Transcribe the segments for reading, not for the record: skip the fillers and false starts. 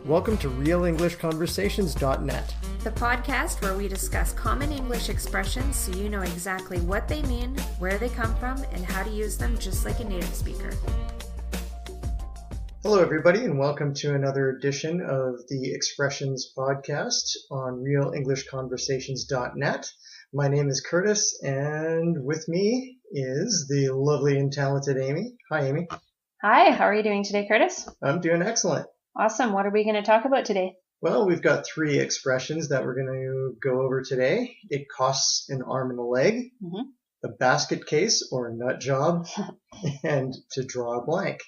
Welcome to RealEnglishConversations.net, the podcast where we discuss common English expressions so you know exactly what they mean, where they come from, and how to use them just like a native speaker. Hello, everybody, and welcome to another edition of the Expressions podcast on RealEnglishConversations.net. My name is Curtis, and with me is the lovely and talented Amy. Hi, Amy. Hi, how are you doing today, Curtis? I'm doing excellent. Awesome. What are we going to talk about today? Well, we've got three expressions that we're going to go over today. It costs an arm and a leg, a basket case or a nut job, and to draw a blank.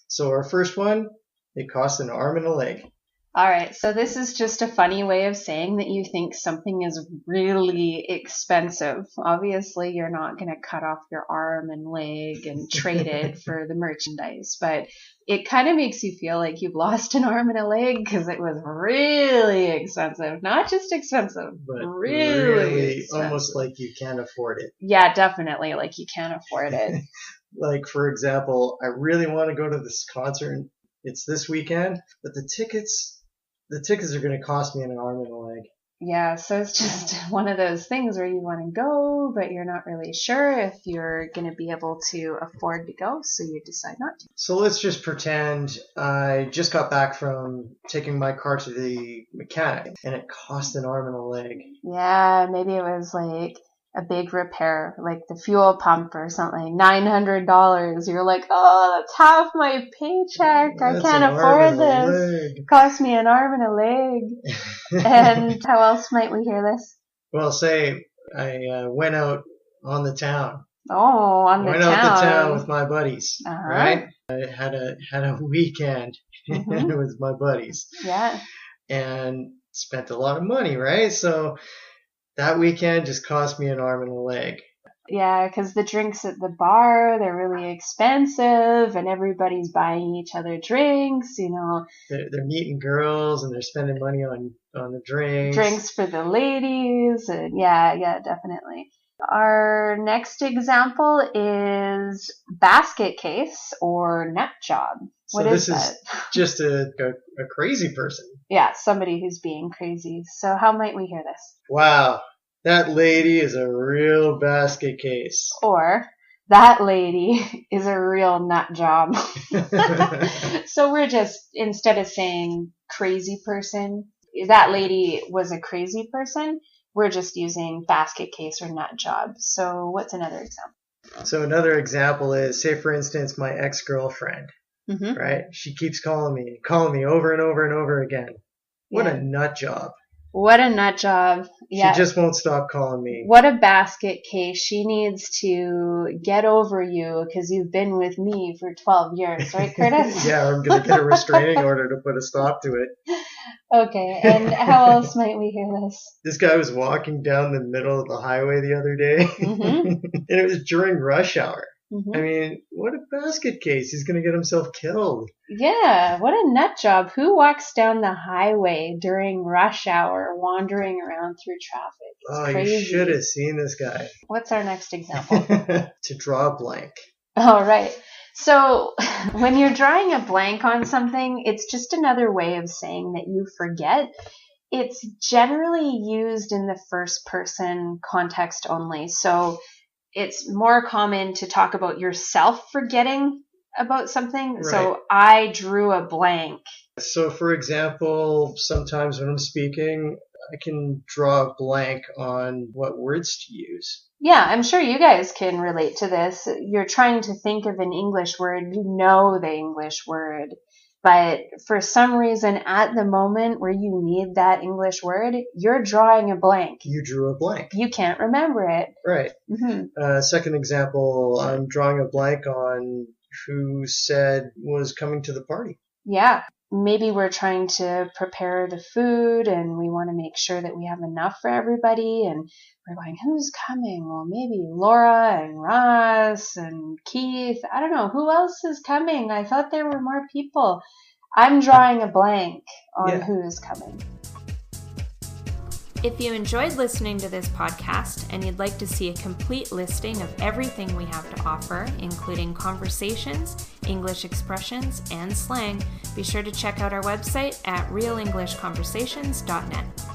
So our first one, it costs an arm and a leg. All right. So this is just a funny way of saying that you think something is really expensive. Obviously, you're not going to cut off your arm and leg and trade it for the merchandise, but it kind of makes you feel like you've lost an arm and a leg because it was really expensive. Not just expensive, but really expensive. Almost like you can't afford it. Yeah, definitely. Like you can't afford it. Like, for example, I really want to go to this concert. It's this weekend, but the tickets are going to cost me an arm and a leg. Yeah, so it's just one of those things where you want to go, but you're not really sure if you're going to be able to afford to go, so you decide not to. So let's just pretend I just got back from taking my car to the mechanic, and it cost an arm and a leg. Yeah, maybe it was like a big repair, like the fuel pump or something, $900. You're like, oh, that's half my paycheck. I can't afford this. It cost me an arm and a leg. And how else might we hear this? Well, say I went out on the town. Oh, on the town. Went out the town with my buddies, right? I had a weekend with my buddies. Yeah. And spent a lot of money, right? So that weekend just cost me an arm and a leg. Yeah, because the drinks at the bar, they're really expensive and everybody's buying each other drinks, you know. They're meeting girls and they're spending money on the drinks. Drinks for the ladies. And yeah, definitely. Our next example is basket case or nut job. What is that? This is just a crazy person. Yeah, somebody who's being crazy. So how might we hear this? Wow, that lady is a real basket case. Or that lady is a real nut job. So we're just, instead of saying crazy person, that lady was a crazy person, we're just using basket case or nut job. So what's another example? So another example is, say for instance, my ex-girlfriend. Right? She keeps calling me over and over and over again. What a nut job. What a nut job. Yeah. She just won't stop calling me. What a basket case. She needs to get over you because you've been with me for 12 years, right, Curtis? Yeah, I'm going to get a restraining order to put a stop to it. Okay, and how else might we hear this? This guy was walking down the middle of the highway the other day, and it was during rush hour. I mean, what a basket case. He's going to get himself killed. Yeah, what a nut job. Who walks down the highway during rush hour wandering around through traffic? It's crazy. You should have seen this guy. What's our next example? To draw a blank. Oh, right. So when you're drawing a blank on something, it's just another way of saying that you forget. It's generally used in the first person context only. So it's more common to talk about yourself forgetting about something. Right. So I drew a blank. So for example, sometimes when I'm speaking, I can draw a blank on what words to use. Yeah, I'm sure you guys can relate to this. You're trying to think of an English word. You know the English word. But for some reason, at the moment where you need that English word, you're drawing a blank. You drew a blank. You can't remember it. Right. Second example, I'm drawing a blank on who said was coming to the party. Yeah. Maybe we're trying to prepare the food and we want to make sure that we have enough for everybody. And we're going, who's coming? Well, maybe Laura and Ross and Keith. I don't know. Who else is coming? I thought there were more people. I'm drawing a blank on who's coming. If you enjoyed listening to this podcast and you'd like to see a complete listing of everything we have to offer, including conversations, English expressions, and slang, be sure to check out our website at realenglishconversations.net.